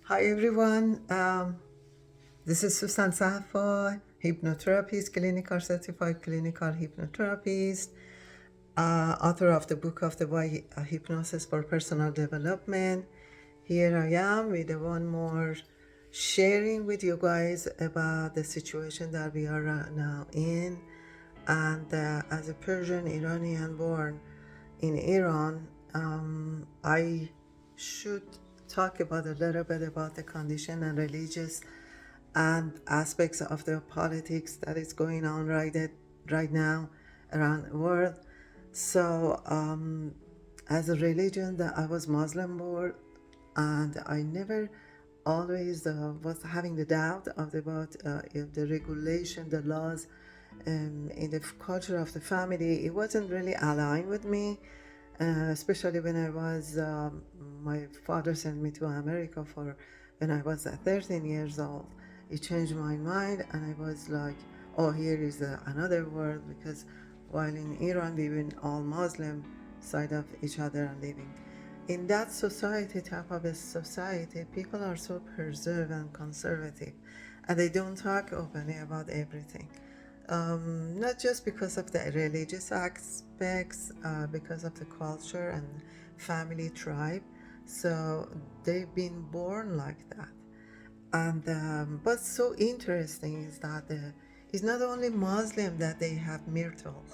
Hi everyone. This is Susan Safa, hypnotherapist, clinical certified clinical hypnotherapist, author of the book of the Why Hypnosis for Personal Development. Here I am with one more sharing with you guys about the situation that we are now in. And as a Persian Iranian born in Iran, I should talk about a little bit about the condition and religious and aspects of the politics that is going on right now around the world. So, as a religion, that I was Muslim born, and I never always was having the doubt about if the regulation, the laws in the culture of the family. It wasn't really aligned with me, especially when I was, my father sent me to America for when I was 13 years old. It changed my mind, and I was like, oh, here is another world, because while in Iran we were all Muslim side of each other and living in that society, type of a society, people are so preserved and conservative, and they don't talk openly about everything. Not just because of the religious aspects, because of the culture and family tribe. So they've been born like that. And what's so interesting is that it's not only Muslim that they have myrtle,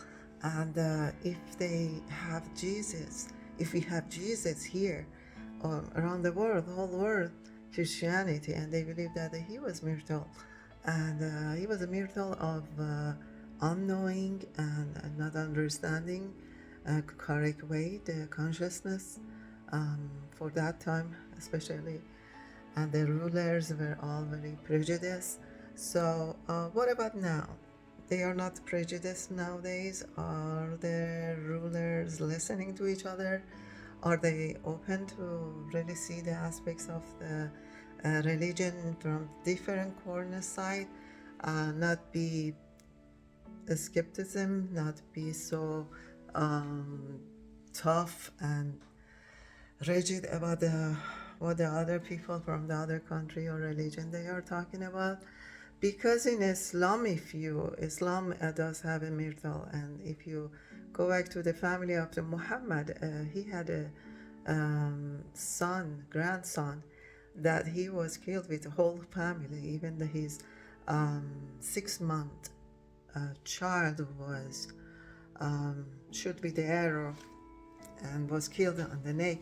and if they have Jesus, if we have Jesus here, around the world, the whole world, Christianity, and they believe that he was myrtle, and he was a myrtle of unknowing and not understanding correct way the consciousness for that time, especially, and the rulers were all very prejudiced. So, what about now? They are not prejudiced nowadays. Are the rulers listening to each other? Are they open to really see the aspects of the religion from different corner side? Not be skepticism, not be so um, tough and rigid about what the other people from the other country or religion they are talking about. Because in Islam, if you Islam does have a myrtle, and if you go back to the family of the Muhammad, he had a son, grandson, that he was killed with the whole family. Even his 6 month child was shot with the arrow and was killed on the neck,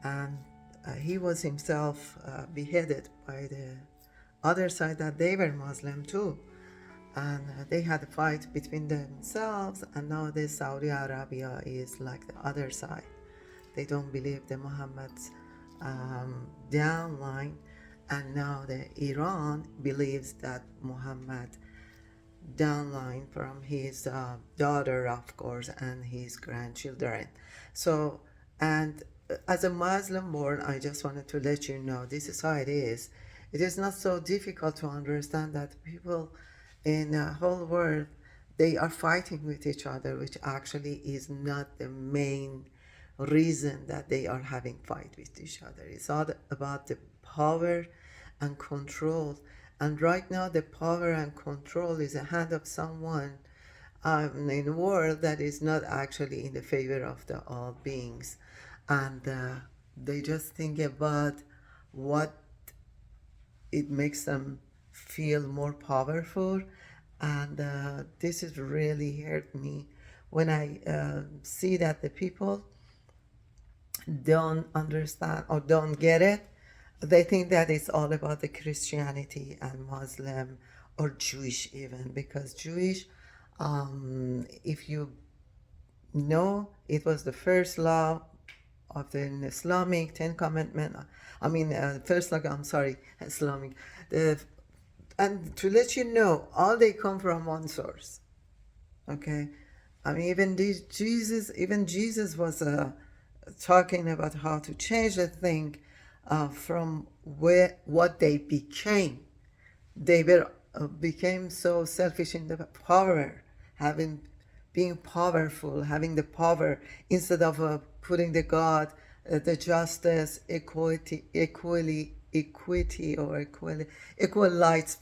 and he was himself beheaded by the other side, that they were Muslim too, and they had a fight between themselves. And nowadays Saudi Arabia is like the other side. They don't believe the Muhammad's downline, and now the Iran believes that Muhammad downline from his daughter, of course, and his grandchildren. So, and as a Muslim born, I just wanted to let you know this is how it is. It is not so difficult to understand that people in the whole world, they are fighting with each other, which actually is not the main reason that they are having fight with each other. It's all about the power and control. And right now, the power and control is a hand of someone in the world that is not actually in the favor of the all beings. And they just think about what it makes them feel more powerful. And this has really hurt me when I see that the people don't understand or don't get it. They think that it's all about the Christianity and Muslim or Jewish, even, because Jewish, if you know, it was the first law of the Islamic Ten Commandment. I mean, first law, I'm sorry, Islamic. The, and to let you know, all they come from one source. Okay, I mean, even Jesus was talking about how to change the thing from where what they became. They were became so selfish in the power, having being powerful, having the power, instead of putting the God, the justice, equality, equally equity or equal rights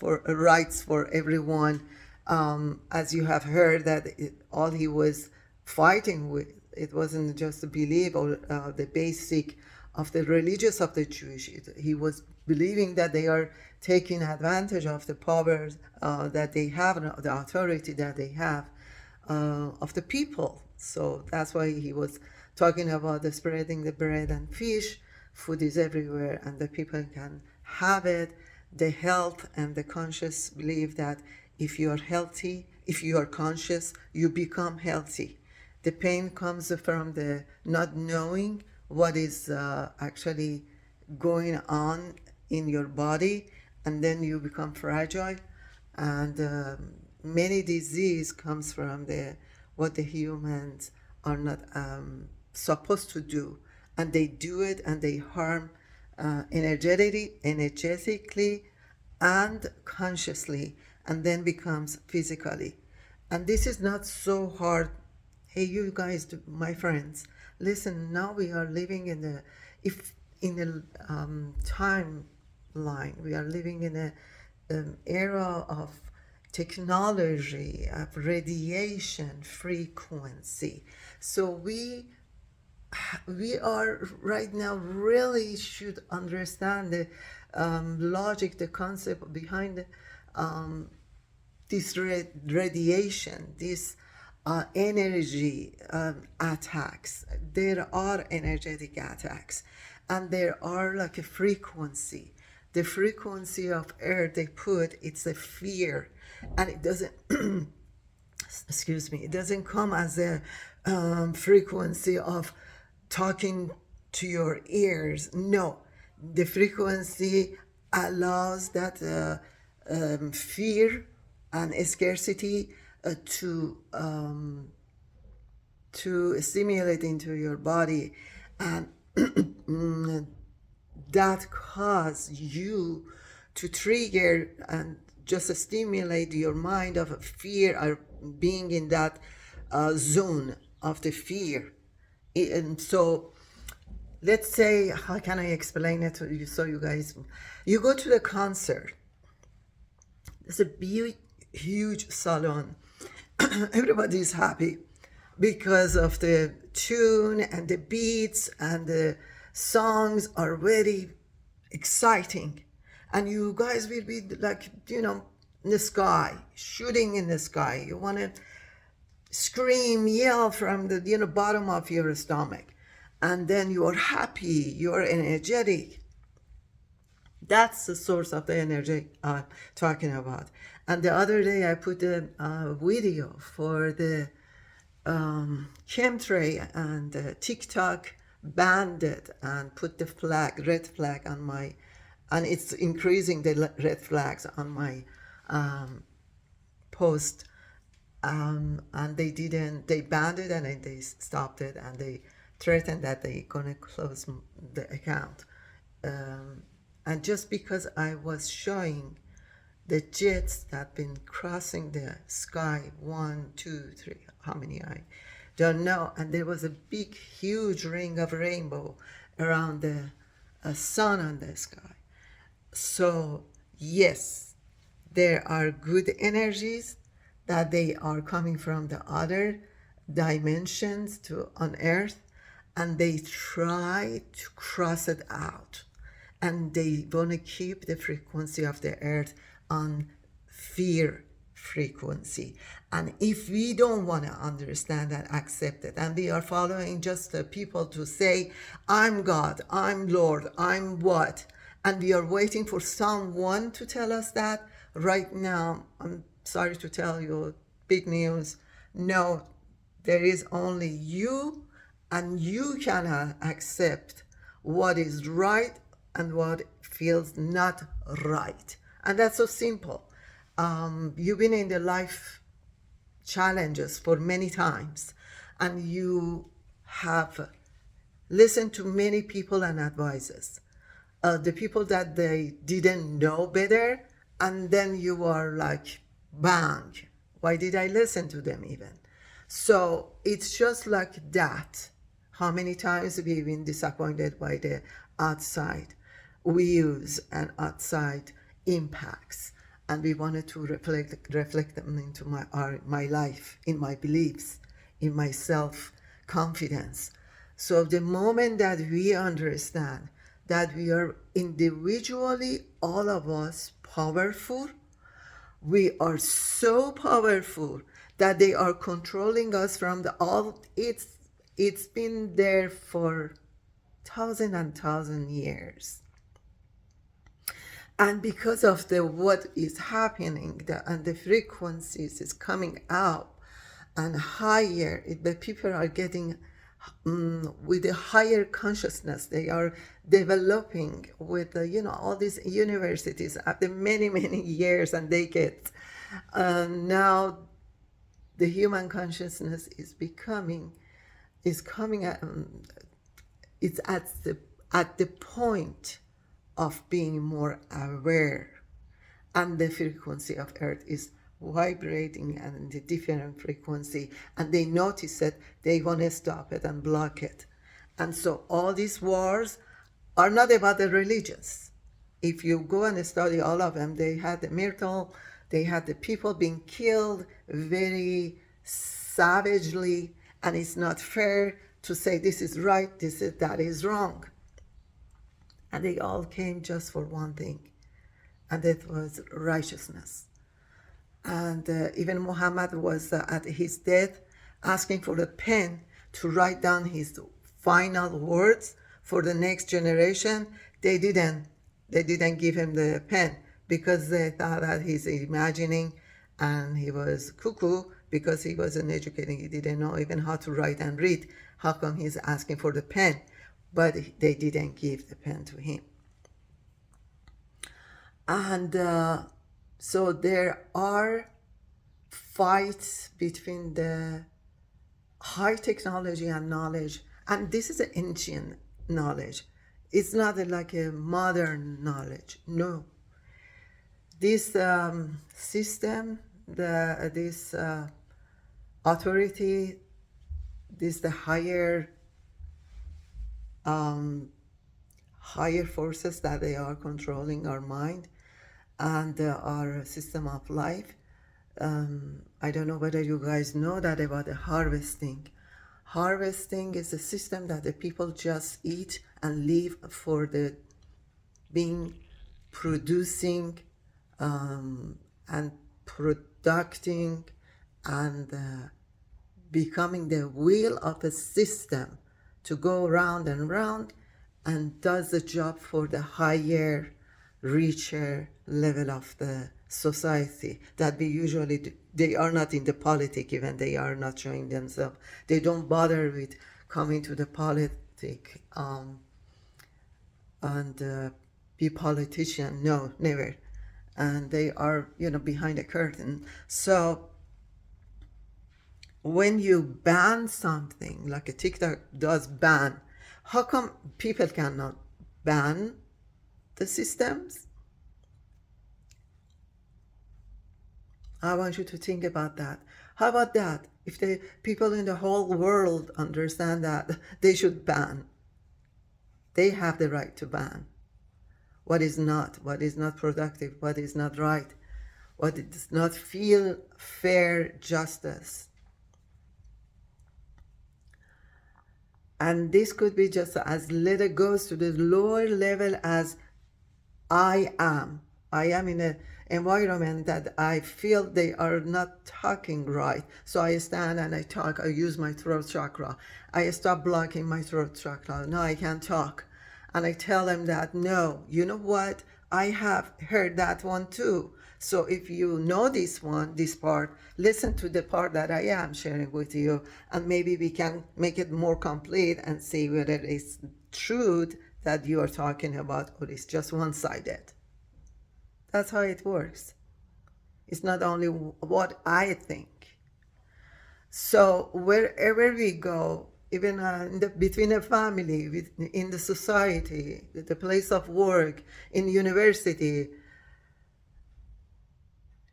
for everyone. As you have heard, that all he was fighting with, it wasn't just the belief or the basic of the religious of the Jewish. He was believing that they are taking advantage of the power that they have, the authority that they have of the people. So that's why he was talking about the spreading the bread and fish. Food is everywhere, and the people can have it. The health and the conscious believe that if you are healthy, if you are conscious, you become healthy. The pain comes from the not knowing what is actually going on in your body, and then you become fragile. And many disease comes from the what the humans are not supposed to do, and they do it, and they harm energetically and consciously, and then becomes physically. And this is not so hard. Hey, you guys, my friends, listen. Now we are living in the timeline. We are living in a era of technology, of radiation frequency. So we are right now really should understand the logic, the concept behind this radiation, this energy attacks. There are energetic attacks, and there are like a frequency. The frequency of earth they put, it's a fear, and it doesn't excuse me, it doesn't come as a frequency of talking to your ears. No, the frequency allows that fear and scarcity to stimulate into your body, and that cause you to trigger and just stimulate your mind of fear or being in that zone of the fear. And so let's say, how can I explain it to you so you guys, you go to the concert, it's a huge salon. Everybody's happy because of the tune and the beats, and the songs are very exciting, and you guys will be like, in the sky, shooting in the sky. You want to scream, yell from the bottom of your stomach, and then you are happy, you are energetic. That's the source of the energy I'm talking about. And the other day I put a video for the chemtray, and TikTok banned it and put the red flag on my, and it's increasing the red flags on my post. And they banned it, and then they stopped it, and they threatened that they're gonna close the account. And just because I was showing the jets that been crossing the sky, 1, 2, 3, how many I don't know, and there was a big, huge ring of rainbow around the sun on the sky. So yes, there are good energies that they are coming from the other dimensions on earth, and they try to cross it out, and they want to keep the frequency of the earth on fear frequency. And if we don't want to understand and accept it, and we are following just the people to say, I'm God, I'm Lord, I'm what, and we are waiting for someone to tell us that, right now, I'm sorry to tell you, big news, no, there is only you, and you cannot accept what is right and what feels not right. And that's so simple. You've been in the life challenges for many times, and you have listened to many people and advices. The people that they didn't know better, and then you are like, bang, why did I listen to them even? So it's just like that. How many times we've been disappointed by the outside we use and outside impacts, and we wanted to reflect them into my life, in my beliefs, in my self confidence. So the moment that we understand that we are individually, all of us, powerful, we are so powerful that they are controlling us from the all. It's been there for thousand and thousand years, and because of the what is happening, and the frequencies is coming out and higher, the people are getting with a higher consciousness. They are developing with all these universities after many many years and decades. Now the human consciousness is coming it's at the point of being more aware, and the frequency of earth is vibrating and the different frequency, and they notice it, they want to stop it and block it. And so all these wars are not about the religions. If you go and study all of them, they had the myrtle, they had the people being killed very savagely, and it's not fair to say this is right, that is wrong. And they all came just for one thing, and it was righteousness. And even Muhammad was at his death asking for a pen to write down his final words for the next generation. They didn't give him the pen because they thought that he's imagining, and he was cuckoo because he wasn't educated. He didn't know even how to write and read. How come he's asking for the pen? But they didn't give the pen to him. And so there are fights between the high technology and knowledge, and this is an ancient knowledge. It's not like a modern knowledge. No, this system, this authority, the higher forces that they are controlling our mind and our system of life. I don't know whether you guys know that about the harvesting. Harvesting is a system that the people just eat and live for the being producing and producing and becoming the wheel of a system to go round and round, and does the job for the higher, richer level of the society that we usually do. They are not in the politic, even they are not showing themselves. They don't bother with coming to the politic and be politician. No, never. And they are, behind the curtain. So when you ban something, like a TikTok does ban, how come people cannot ban the systems? I want you to think about that. How about that? If the people in the whole world understand that they should ban, they have the right to ban what is not productive, what is not right, what does not feel fair justice. And this could be just as little goes to the lower level as I am in an environment that I feel they are not talking right. So I stand and I talk. I use my throat chakra. I stop blocking my throat chakra. No, I can't talk. And I tell them that, no, you know what? I have heard that one too. So if you know this part, listen to the part that I am sharing with you, and maybe we can make it more complete and see whether it's truth that you are talking about or it's just one-sided. That's how it works. It's not only what I think. So wherever we go, even between a family, in the society, the place of work, in the university,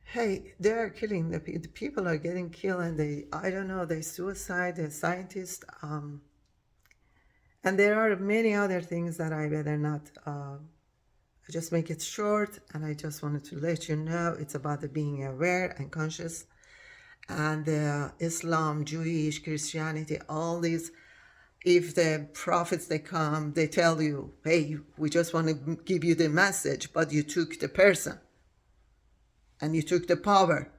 hey, they are killing the people are getting killed, and they suicide, the scientists, and there are many other things that I better not I just make it short, and I just wanted to let you know it's about the being aware and conscious. And Islam, Jewish, Christianity, all these, if the prophets, they come, they tell you, hey, we just want to give you the message, but you took the person and you took the power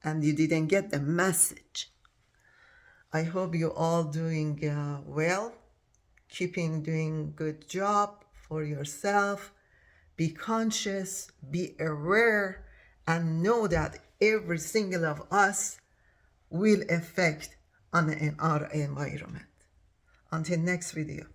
and you didn't get the message. I hope you all doing well, keeping doing good job for yourself. Be conscious, be aware, and know that every single of us will affect on our environment. Until next video.